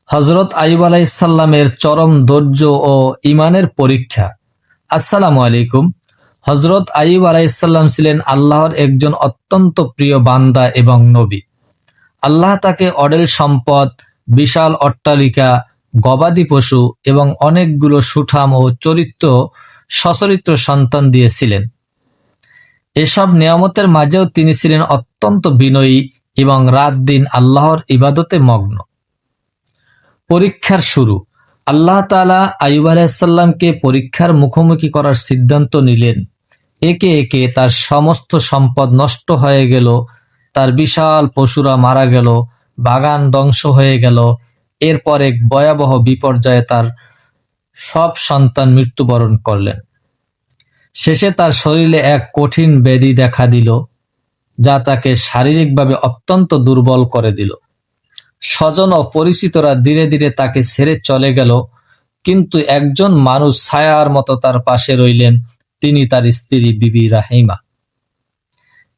হযরত আইয়ুব আলাইহিস সালামের চরম ধৈর্য ও ঈমানের পরীক্ষা। আসসালামু আলাইকুম। হযরত আইয়ুব আলাইহিস সালাম ছিলেন আল্লাহর একজন অত্যন্ত প্রিয় বান্দা এবং নবী। আল্লাহ তাকে অঢেল সম্পদ, বিশাল অট্টালিকা, গবাদি পশু এবং অনেকগুলো সুঠাম ও সচরিত্র সন্তান দিয়েছিলেন। এসব নেয়ামতের মাঝেও তিনি ছিলেন অত্যন্ত বিনয়ী এবং রাত-দিন আল্লাহর ইবাদতে মগ্ন। পরীক্ষার শুরু। আল্লাহ তাআলা আইয়ুব আলাইহিস সালামকে পরীক্ষার মুখোমুখি করার সিদ্ধান্ত নিলেন। একে একে তার সমস্ত সম্পদ নষ্ট হয়ে গেল, তার বিশাল পশুরা মারা গেল, বাগান ধ্বংস হয়ে গেল। এরপর এক ভয়াবহ বিপর্যয়ে তার সব সন্তান মৃত্যুবরণ করলেন। শেষে তার শরীরে এক কঠিন ব্যাধি দেখা দিল, যা তাকে শারীরিকভাবে অত্যন্ত দুর্বল করে দিল। স্বজন ও পরিচিতরা ধীরে ধীরে তাকে ছেড়ে চলে গেল, কিন্তু একজন মানুষ ছায়ার মতো তার পাশে রইলেন, তিনি তার স্ত্রী বিবি রাহিমা।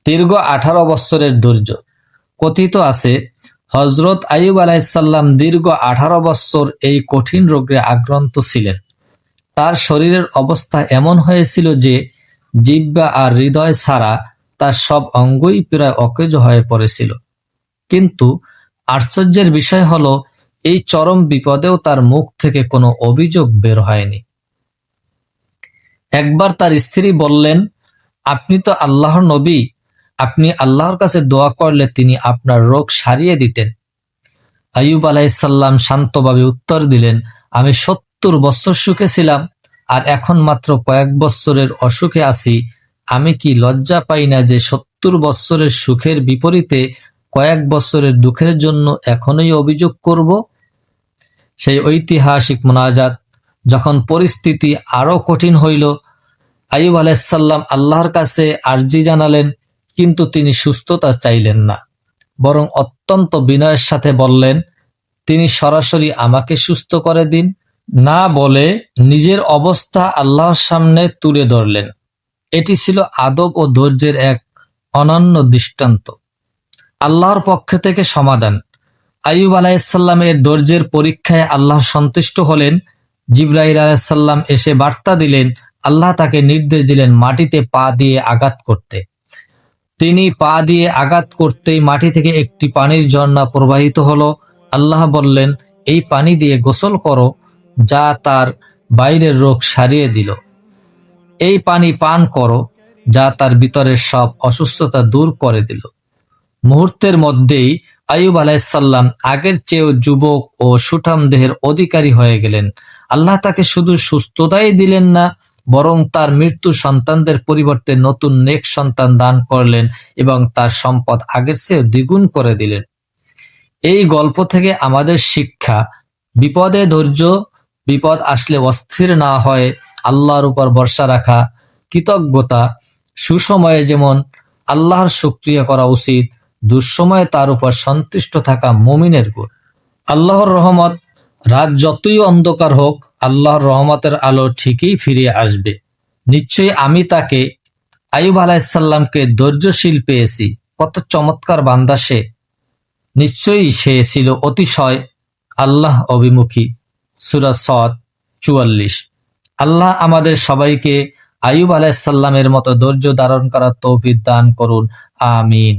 দীর্ঘ 18 বছরের ধৈর্য। কথিত আছে, হযরত আইয়ুব আলাইহিস সালাম দীর্ঘ 18 বছর এই কঠিন রোগে আক্রান্ত ছিলেন। তার শরীরের অবস্থা এমন হয়েছিল যে জিহ্বা আর হৃদয় ছাড়া তার সব অঙ্গই প্রায় অকেজ হয়ে পড়েছিল। কিন্তু আশ্চর্যের বিষয় হলো, এই চরম বিপদেও তার মুখ থেকে কোনো অভিযোগ বের হয়নি। একবার তার স্ত্রী বললেন, আপনি তো আল্লাহর নবী, আপনি আল্লাহর কাছে দোয়া করলে তিনি আপনার রোগ সারিয়ে দিতেন। আইয়ুব আলাইহিস সালাম শান্তভাবে উত্তর দিলেন, আমি 70 বছর সুখে ছিলাম, আর এখন মাত্র কয়েক বছরের অসুখে আছি। আমি কি লজ্জা পাই না যে 70 বছরের সুখের বিপরীতে কয়েক বছরের দুঃখের জন্য এখনই অভিযোগ করব? সেই ঐতিহাসিক মোনাজাত। যখন পরিস্থিতি আরো কঠিন হইল, আইয়ুব আলাইহিস সালাম আল্লাহর কাছে আরজি জানালেন, কিন্তু তিনি সুস্থতা চাইলেন না, বরং অত্যন্ত বিনয়ের সাথে বললেন, তিনি সরাসরি আমাকে সুস্থ করে দিন। না বলে নিজের অবস্থা আল্লাহর সামনে তুলে ধরলেন। এটি ছিল আদব ও ধৈর্যের এক অনন্য দৃষ্টান্ত। আল্লাহর পক্ষ থেকে সমাধান। আইয়ুব আলাইহিস সালামের ধৈর্যের পরীক্ষায় আল্লাহ সন্তুষ্ট হলেন। জিবরাইল আলাইহিস সালাম এসে বার্তা দিলেন। আল্লাহ তাকে নির্দেশ দিলেন মাটিতে পা দিয়ে আঘাত করতে। তিনি পা দিয়ে আঘাত করতেই মাটি থেকে একটি পানির ঝর্ণা প্রবাহিত হলো। আল্লাহ বললেন, এই পানি দিয়ে গোসল করো, যা তার বাইরের রোগ সারিয়ে দিল। এই পানি পান করো, যা তার ভিতরের সব অসুস্থতা দূর করে দিল। মুহূর্তের মধ্যেই আইয়ুব আলাইহিস সালাম আগের চেয়েও যুবক ও সুঠাম দেহের অধিকারী হয়ে গেলেন। আল্লাহ তাকে শুধু সুস্থতাই দিলেন না, বরং তার মৃত্যু সন্তানদের পরিবর্তে নতুন নেক সন্তান দান করলেন এবং তার সম্পদ আগের চেয়ে দ্বিগুণ করে দিলেন। এই গল্প থেকে আমাদের শিক্ষা, বিপদে ধৈর্য, বিপদ আসলে অস্থির না হয়ে আল্লাহর উপর ভরসা রাখা, কৃতজ্ঞতা, সুসময়ে যেমন আল্লাহর শুকরিয়া করা উচিত, দুঃসময়ে তার উপর সন্তুষ্ট থাকা মুমিনের গুণ। আল্লাহর রহমত। রাত যতই অন্ধকার হোক, আল্লাহর রহমতের আলো ঠিকই ফিরে আসবে। নিশ্চয়ই আমি তাকে, আইয়ুব আলাইহিস সালামকে ধৈর্যশীল পেয়েছি। কত চমৎকার বান্দা সে! নিশ্চয়ই সে ছিল অতিশয় আল্লাহ অভিমুখী। সূরা সদ 44। আল্লাহ আমাদের সবাইকে আইয়ুব আলাইহিস সালামের মতো ধৈর্য ধারণ করার তৌফিক দান করুন। আমিন।